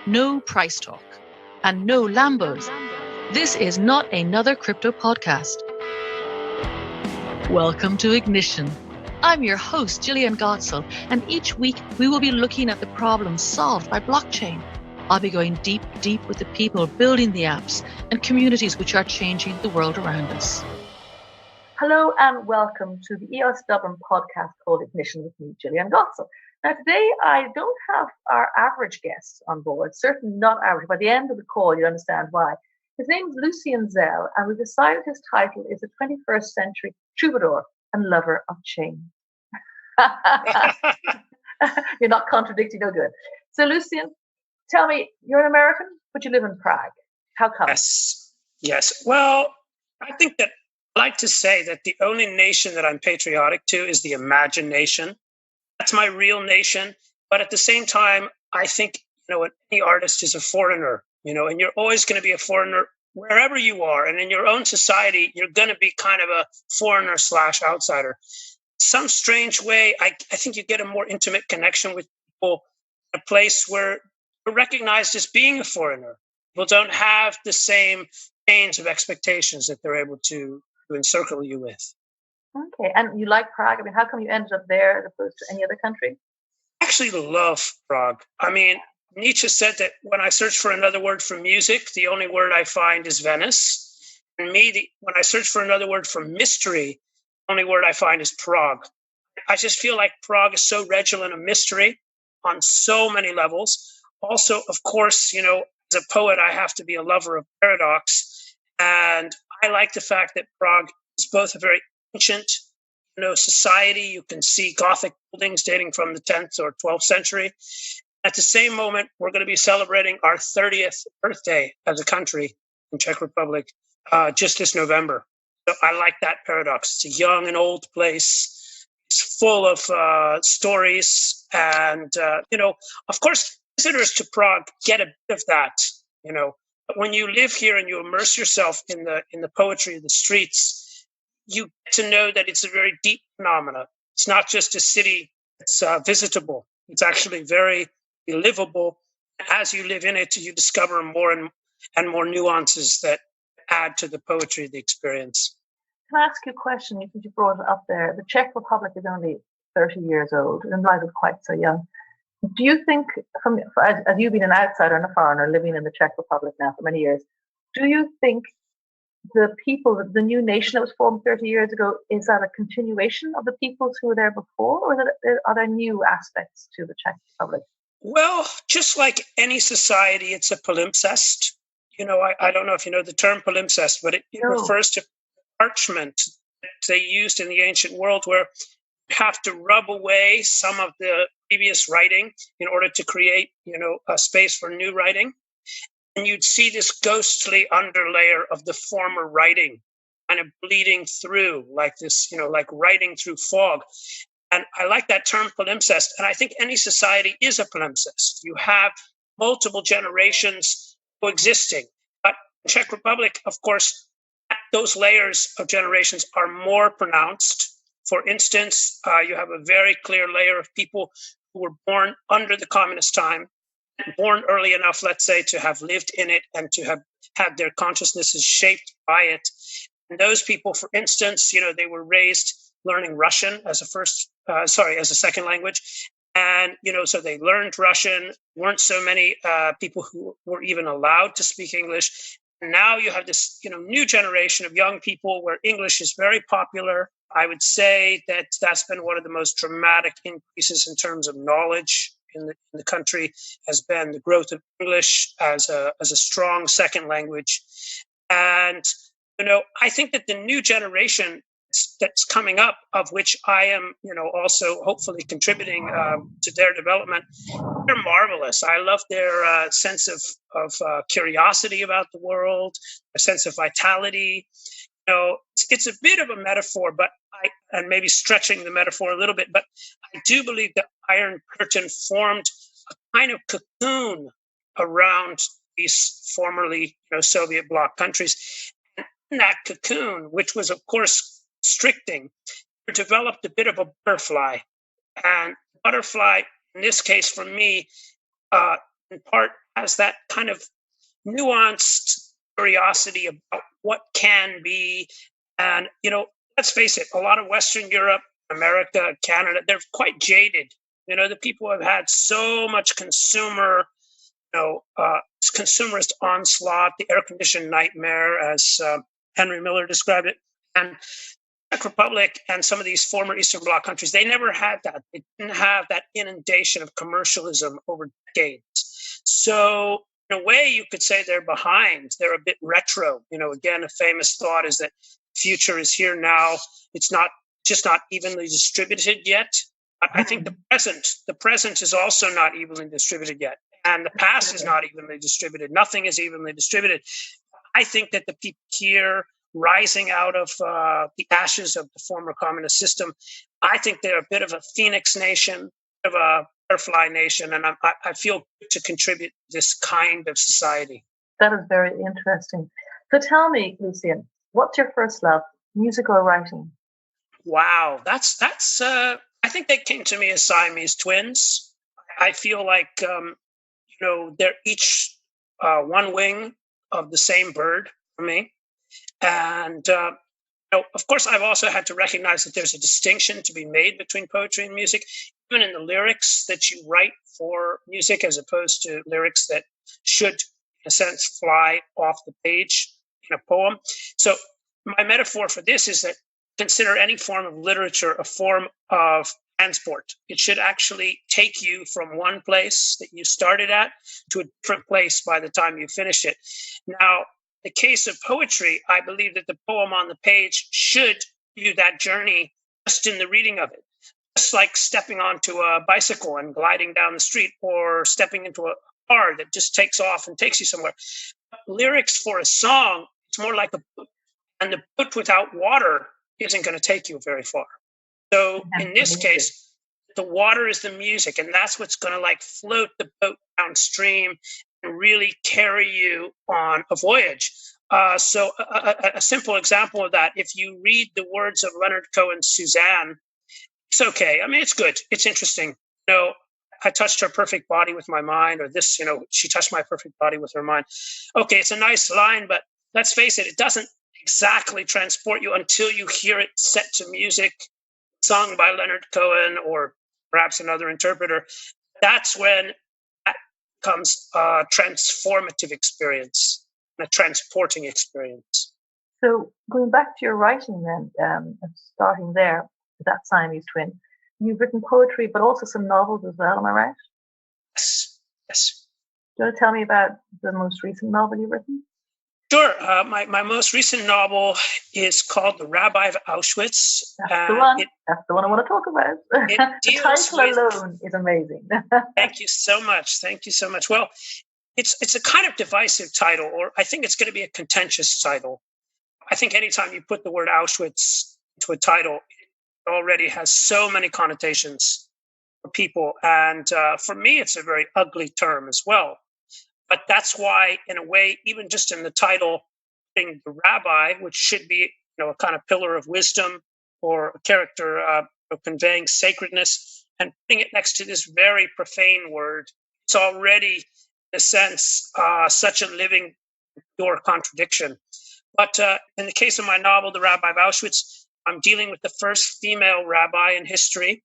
No price talk and no Lambos. This is not another crypto podcast. Welcome to Ignition. I'm your host, Jillian Godsil, and each week we will be looking at the problems solved by blockchain. I'll be going deep with the people building the apps and communities which are changing the world around us. Hello and welcome to the EOS Dublin podcast called Ignition with me, Jillian Godsil. Now today I don't have our average guests on board, certainly not average. By the end of the call you'll understand why. His name is Lucien Zell and we've decided his title is a 21st century troubadour and lover of change. You're not contradicting, no good. So Lucien, tell me, you're an American, but you live in Prague. How come? Yes. Well, I think that I like to say that the only nation that I'm patriotic to is the imagination. That's my real nation. But at the same time, I think, any artist is a foreigner, and you're always going to be a foreigner wherever you are. And in your own society, you're going to be kind of a foreigner/outsider. Some strange way, I think you get a more intimate connection with people in a place where you're recognized as being a foreigner. People don't have the same chains of expectations that they're able to encircle you with. Okay, and you like Prague? I mean, how come you ended up there as opposed to any other country? I actually love Prague. I mean, Nietzsche said that when I search for another word for music, the only word I find is Venice. And when I search for another word for mystery, the only word I find is Prague. I just feel like Prague is so redolent of mystery on so many levels. Also, of course, as a poet, I have to be a lover of paradox. And I like the fact that Prague is both a very ancient, society. You can see Gothic buildings dating from the 10th or 12th century. At the same moment, we're going to be celebrating our 30th birthday as a country in Czech Republic just this November. So I like that paradox. It's a young and old place. It's full of stories. And, of course, visitors to Prague get a bit of that, But when you live here and you immerse yourself in the poetry of the streets, you get to know that it's a very deep phenomenon. It's not just a city that's visitable. It's actually very livable. As you live in it, you discover more and more nuances that add to the poetry of the experience. Can I ask you a question? Since you brought it up there, the Czech Republic is only 30 years old, and I was quite so young. Do you think, as you've been an outsider and a foreigner living in the Czech Republic now for many years, do you think the new nation that was formed 30 years ago, is that a continuation of the peoples who were there before, or are there new aspects to the Czech Republic? Well, just like any society, it's a palimpsest. I don't know if you know the term palimpsest, but it refers to parchment that they used in the ancient world, where you have to rub away some of the previous writing in order to create, a space for new writing. And you'd see this ghostly underlayer of the former writing kind of bleeding through like this, like writing through fog. And I like that term palimpsest. And I think any society is a palimpsest. You have multiple generations coexisting. But in Czech Republic, of course, those layers of generations are more pronounced. For instance, you have a very clear layer of people who were born under the communist time, born early enough, let's say, to have lived in it and to have had their consciousnesses shaped by it. And those people, for instance, they were raised learning Russian as a second language. And, so they learned Russian. Weren't so many people who were even allowed to speak English. And now you have this, new generation of young people where English is very popular. I would say that that's been one of the most dramatic increases in terms of knowledge in the country, has been the growth of English as a strong second language. And, I think that the new generation that's coming up, of which I am, also hopefully contributing to their development, they're marvelous. I love their sense of curiosity about the world, a sense of vitality. It's a bit of a metaphor, but and maybe stretching the metaphor a little bit, but I do believe the Iron Curtain formed a kind of cocoon around these formerly Soviet bloc countries. And in that cocoon, which was, of course, constricting, developed a bit of a butterfly. And butterfly, in this case for me, in part has that kind of nuanced curiosity about what can be. And, let's face it, a lot of Western Europe, America, Canada, they're quite jaded. The people have had so much consumerist onslaught, the air-conditioned nightmare, as Henry Miller described it. And Czech Republic and some of these former Eastern Bloc countries, they never had that. They didn't have that inundation of commercialism over decades. So in a way, you could say they're behind. They're a bit retro. Again, a famous thought is that future is here now. It's just not evenly distributed yet. I think the present is also not evenly distributed yet. And the past is not evenly distributed. Nothing is evenly distributed. I think that the people here rising out of the ashes of the former communist system, I think they're a bit of a phoenix nation, of a butterfly nation, and I feel good to contribute to this kind of society. That is very interesting. So tell me, Lucien, what's your first love, music or writing? Wow, that's I think they came to me as Siamese twins. I feel like they're each one wing of the same bird for me. And, of course, I've also had to recognize that there's a distinction to be made between poetry and music, even in the lyrics that you write for music, as opposed to lyrics that should, in a sense, fly off the page in a poem. So my metaphor for this is that consider any form of literature a form of transport. It should actually take you from one place that you started at to a different place by the time you finish it. Now, in the case of poetry, I believe that the poem on the page should do that journey just in the reading of it. Just like stepping onto a bicycle and gliding down the street, or stepping into a car that just takes off and takes you somewhere. Lyrics for a song, it's more like a boat. And the boat without water isn't going to take you very far. So in this case, the water is the music, and that's what's going to float the boat downstream and really carry you on a voyage. So a simple example of that, if you read the words of Leonard Cohen's Suzanne, it's okay. I mean, it's good. It's interesting. I touched her perfect body with my mind, or this, she touched my perfect body with her mind. Okay, it's a nice line, but let's face it, it doesn't exactly transport you until you hear it set to music, sung by Leonard Cohen or perhaps another interpreter. That's when that becomes a transformative experience, a transporting experience. So going back to your writing then, starting there, that Siamese twin, you've written poetry, but also some novels as well, am I right? Yes. Do you want to tell me about the most recent novel you've written? Sure. My most recent novel is called The Rabbi of Auschwitz. That's the one. That's the one I want to talk about. The title alone is amazing. Thank you so much. Well, it's a kind of divisive title, or I think it's going to be a contentious title. I think anytime you put the word Auschwitz into a title, it already has so many connotations for people. And for me, it's a very ugly term as well. But that's why, in a way, even just in the title, being the rabbi, which should be, a kind of pillar of wisdom or a character of conveying sacredness, and putting it next to this very profane word, it's already, in a sense, such a living, pure contradiction. But in the case of my novel, The Rabbi of Auschwitz, I'm dealing with the first female rabbi in history.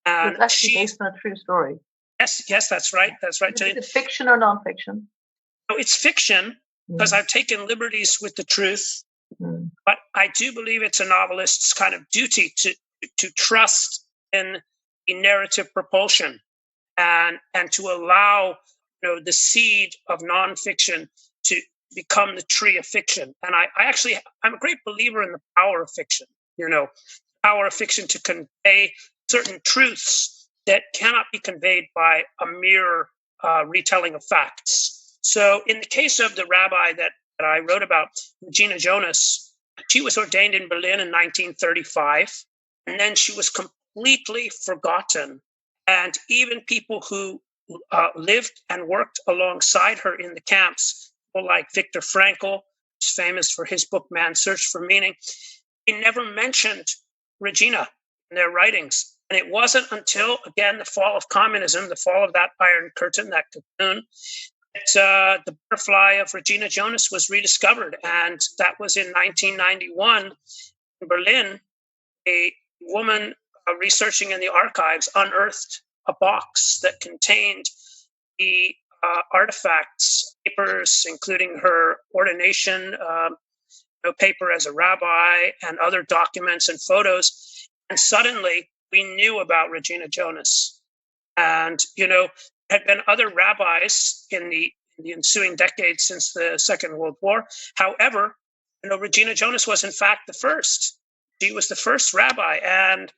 And it's actually based on a true story. Yes, that's right. That's right. Is it fiction or nonfiction? No, it's fiction because I've taken liberties with the truth. But I do believe it's a novelist's kind of duty to trust in the narrative propulsion and to allow the seed of nonfiction to become the tree of fiction. And I'm a great believer in the power of fiction. Power of fiction to convey certain truths that cannot be conveyed by a mere retelling of facts. So in the case of the rabbi that I wrote about, Regina Jonas, she was ordained in Berlin in 1935, and then she was completely forgotten. And even people who lived and worked alongside her in the camps, people like Viktor Frankl, who's famous for his book, Man's Search for Meaning, he never mentioned Regina. in their writings. And it wasn't until, again, the fall of communism, the fall of that Iron Curtain, that cocoon, that the butterfly of Regina Jonas was rediscovered. And that was in 1991 in Berlin. A woman researching in the archives unearthed a box that contained the artifacts, papers, including her ordination paper as a rabbi, and other documents and photos. And suddenly we knew about Regina Jonas. And, had been other rabbis in the ensuing decades since the Second World War. However, Regina Jonas was in fact the first. She was the first rabbi. And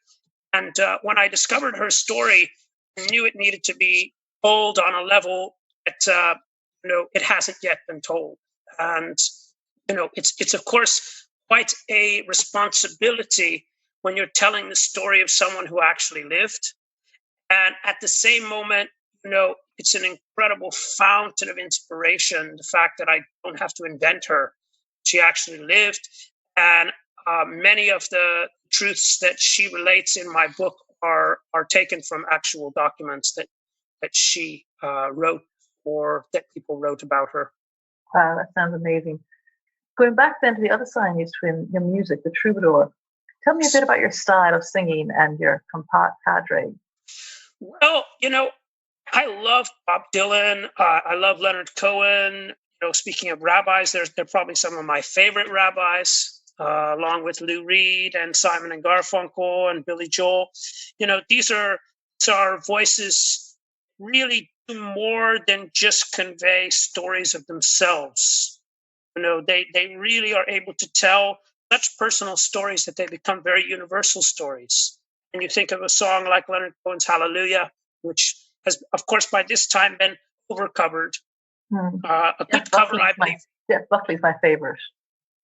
when I discovered her story, I knew it needed to be told on a level that, it hasn't yet been told. And, it's of course quite a responsibility when you're telling the story of someone who actually lived. And at the same moment, it's an incredible fountain of inspiration, the fact that I don't have to invent her. She actually lived. And many of the truths that she relates in my book are taken from actual documents that she wrote, or that people wrote about her. Wow, that sounds amazing. Going back then to the other side of your music, the troubadour, tell me a bit about your style of singing and your compadre. Well, I love Bob Dylan. I love Leonard Cohen. Speaking of rabbis, they're probably some of my favorite rabbis, along with Lou Reed and Simon and Garfunkel and Billy Joel. These are voices really do more than just convey stories of themselves. They really are able to tell such personal stories that they become very universal stories. And you think of a song like Leonard Cohen's Hallelujah, which has, of course, by this time been overcovered. A good cover, I believe. Jeff Buckley's my favorite.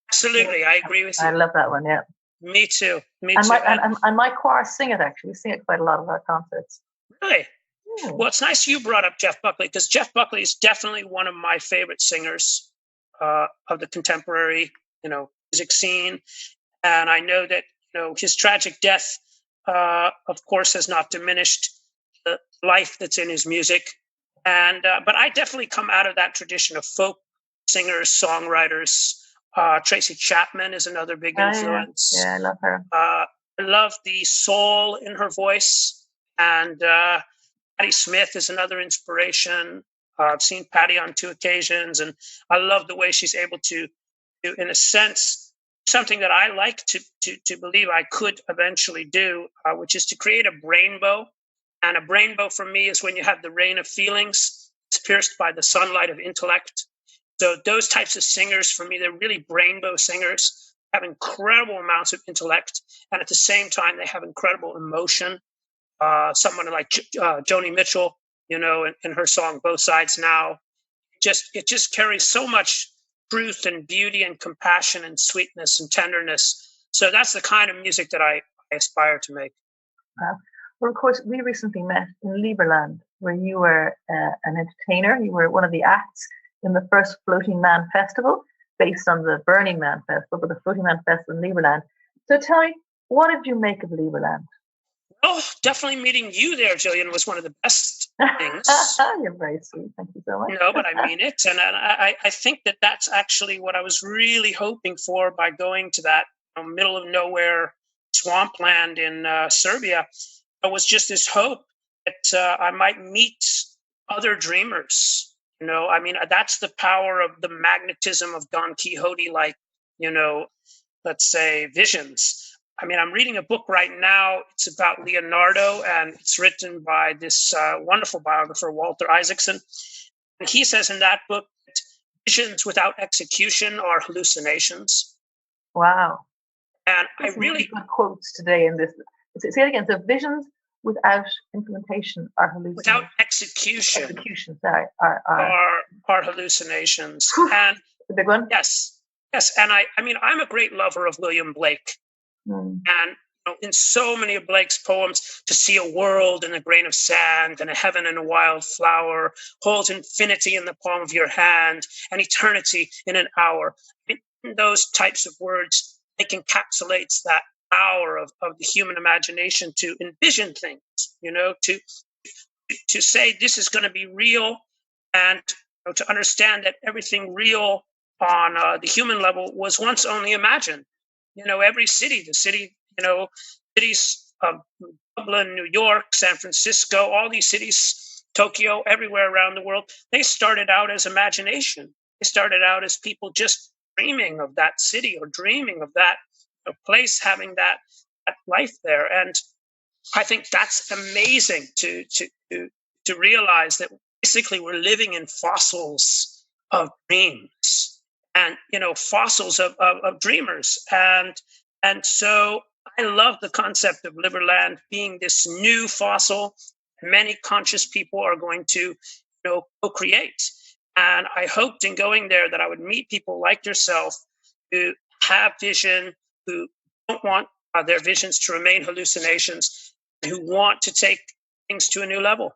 Absolutely, I agree with you. I love that one, yeah. Me too. And my choir sing it, actually. We sing it quite a lot of our concerts. Really? Well, it's nice you brought up Jeff Buckley, because Jeff Buckley is definitely one of my favorite singers of the contemporary, music scene. And I know that, his tragic death, of course, has not diminished the life that's in his music. And but I definitely come out of that tradition of folk singers, songwriters. Tracy Chapman is another big influence. Yeah, I love her. I love the soul in her voice. And Patti Smith is another inspiration. I've seen Patti on 2 occasions, and I love the way she's able to, in a sense, something that I like to believe I could eventually do, which is to create a rainbow. And a rainbow for me is when you have the rain of feelings. It's pierced by the sunlight of intellect. So those types of singers, for me, they're really rainbow singers, have incredible amounts of intellect, and at the same time, they have incredible emotion. Someone like Joni Mitchell, in her song "Both Sides Now," it just carries so much truth and beauty and compassion and sweetness and tenderness. So that's the kind of music that I aspire to make. Well, of course, we recently met in Liberland, where you were an entertainer. You were one of the acts in the first Floating Man Festival, based on the Burning Man Festival, but the Floating Man Festival in Liberland. So tell me, what did you make of Liberland? Oh, definitely meeting you there, Jillian, was one of the best things. You're very sweet. Thank you so much. No, but I mean it. And I think that that's actually what I was really hoping for by going to that middle of nowhere swampland in Serbia. It was just this hope that I might meet other dreamers. That's the power of the magnetism of Don Quixote, like, let's say, visions. I'm reading a book right now. It's about Leonardo, and it's written by this wonderful biographer, Walter Isaacson. And he says in that book that visions without execution are hallucinations. Wow. And There's I really good quotes today in this. Say it again. So visions without implementation are hallucinations. Without execution. Are hallucinations. Whew, and the big one. Yes. And I'm a great lover of William Blake. And in so many of Blake's poems, to see a world in a grain of sand and a heaven in a wild flower, hold infinity in the palm of your hand and eternity in an hour. In those types of words, it encapsulates that power of the human imagination to envision things, to say this is going to be real, and to understand that everything real on the human level was once only imagined. Every city, cities of Dublin, New York, San Francisco, all these cities, Tokyo, everywhere around the world, they started out as imagination. They started out as people just dreaming of that city or dreaming of that place, having that life there. And I think that's amazing to realize that basically we're living in fossils of dreams, and fossils of dreamers. And so I love the concept of Liberland being this new fossil. Many conscious people are going to co-create. And I hoped in going there that I would meet people like yourself who have vision, who don't want their visions to remain hallucinations, who want to take things to a new level.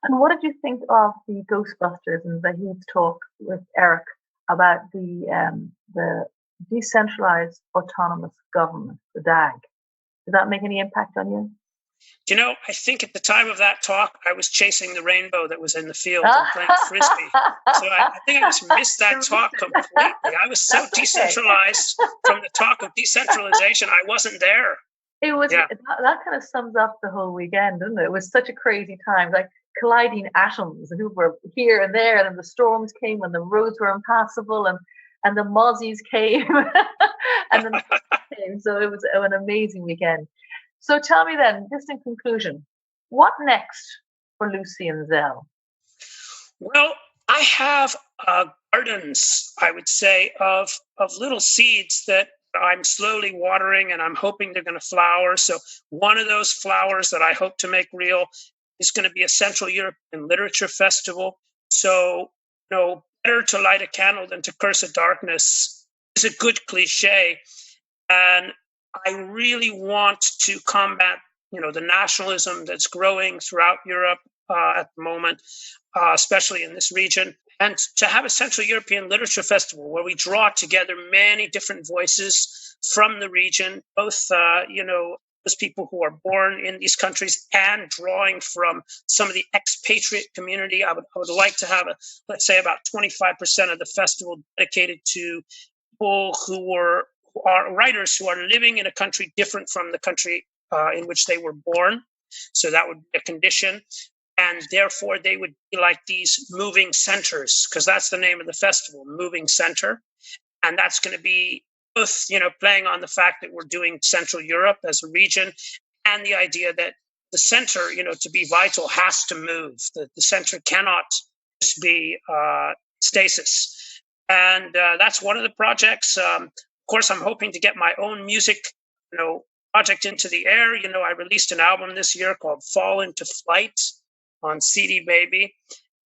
And what did you think of the Ghostbusters and Zahid's talk with Eric about the Decentralized Autonomous Government, the DAG? Did that make any impact on you? I think at the time of that talk, I was chasing the rainbow that was in the field and playing frisbee. So I think I just missed that talk completely. I was so decentralized from the talk of decentralization, I wasn't there. It was that kind of sums up the whole weekend, doesn't it? It was such a crazy time, like colliding atoms who were here and there, and then the storms came and the roads were impassable, and the mozzies came, and then came. So it was an amazing weekend. So tell me then, just in conclusion, what next for Lucien Zell? Well, I have gardens, I would say, of little seeds that I'm slowly watering, and I'm hoping they're going to flower. So one of those flowers that I hope to make real is going to be a Central European Literature Festival. So, better to light a candle than to curse a darkness is a good cliche. And I really want to combat, the nationalism that's growing throughout Europe at the moment, especially in this region. And to have a Central European Literature Festival where we draw together many different voices from the region, both, those people who are born in these countries and drawing from some of the expatriate community. I would like to have let's say about 25% of the festival dedicated to people who are writers who are living in a country different from the country in which they were born. So that would be a condition. And therefore, they would be like these moving centers, because that's the name of the festival, Moving Center. And that's going to be both, playing on the fact that we're doing Central Europe as a region, and the idea that the center, to be vital, has to move. The center cannot just be stasis. And that's one of the projects. Of course, I'm hoping to get my own music, project into the air. I released an album this year called Fall Into Flight on CD Baby.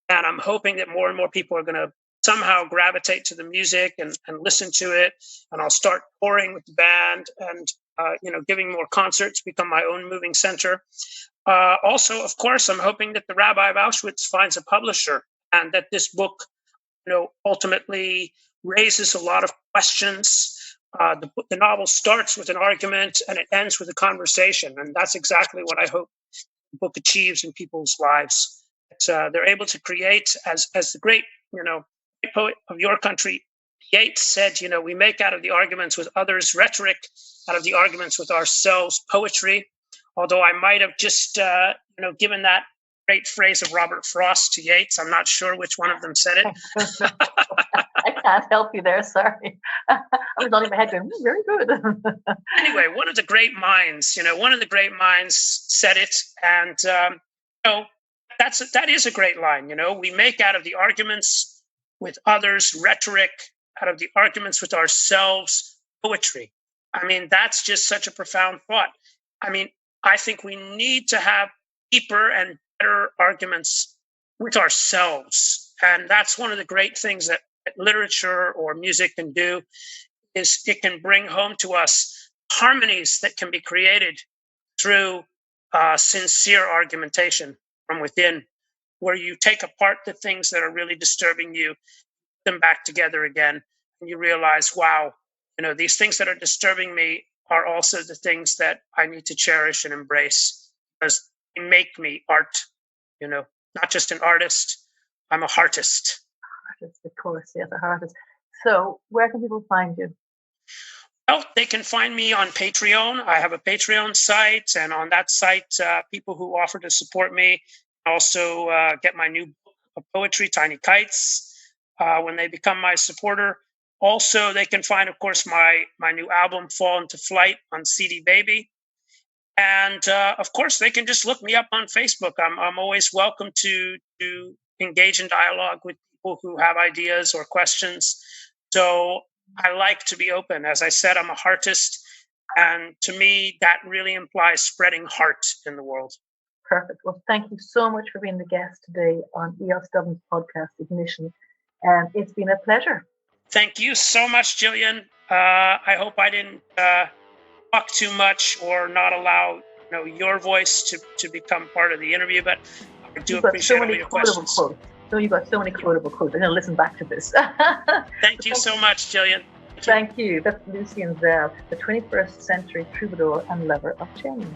And I'm hoping that more and more people are going to somehow gravitate to the music and listen to it. And I'll start touring with the band and, giving more concerts, become my own moving center. Also, of course, I'm hoping that the Rabbi of Auschwitz finds a publisher, and that this book, ultimately raises a lot of questions. The novel starts with an argument and it ends with a conversation. And that's exactly what I hope the book achieves in people's lives. They're able to create, as the great, poet of your country, Yeats said, we make out of the arguments with others rhetoric, out of the arguments with ourselves poetry. Although I might have just, given that great phrase of Robert Frost to Yeats. I'm not sure which one of them said it. I can't help you there, sorry. I was nodding my head going, very good. Anyway, one of the great minds said it. And, that is a great line. We make out of the arguments with others rhetoric, out of the arguments with ourselves poetry. I mean, that's just such a profound thought. I mean, I think we need to have deeper and better arguments with ourselves. And that's one of the great things that literature or music can do, is it can bring home to us harmonies that can be created through sincere argumentation from within, where you take apart the things that are really disturbing you, put them back together again, and you realize, wow, these things that are disturbing me are also the things that I need to cherish and embrace, because they make me art, not just an artist. I'm a heartist. Artist, of course, yes, a artist. So where can people find you? Well, they can find me on Patreon. I have a Patreon site, and on that site, people who offer to support me also get my new book of poetry, Tiny Kites, when they become my supporter. Also, they can find, of course, my new album, Fall Into Flight, on CD Baby. And, of course, they can just look me up on Facebook. I'm always welcome to engage in dialogue with people who have ideas or questions. So I like to be open. As I said, I'm a heartist. And to me, that really implies spreading heart in the world. Perfect. Well, thank you so much for being the guest today on EOS Dublin's podcast, Ignition. And it's been a pleasure. Thank you so much, Jillian. I hope I didn't talk too much or not allow your voice to become part of the interview, but I do appreciate all your questions. So you've got so many quotable quotes. I'm going to listen back to this. Thank you so much, Jillian. Thank you. That's Lucien Zell, the 21st century troubadour and lover of change.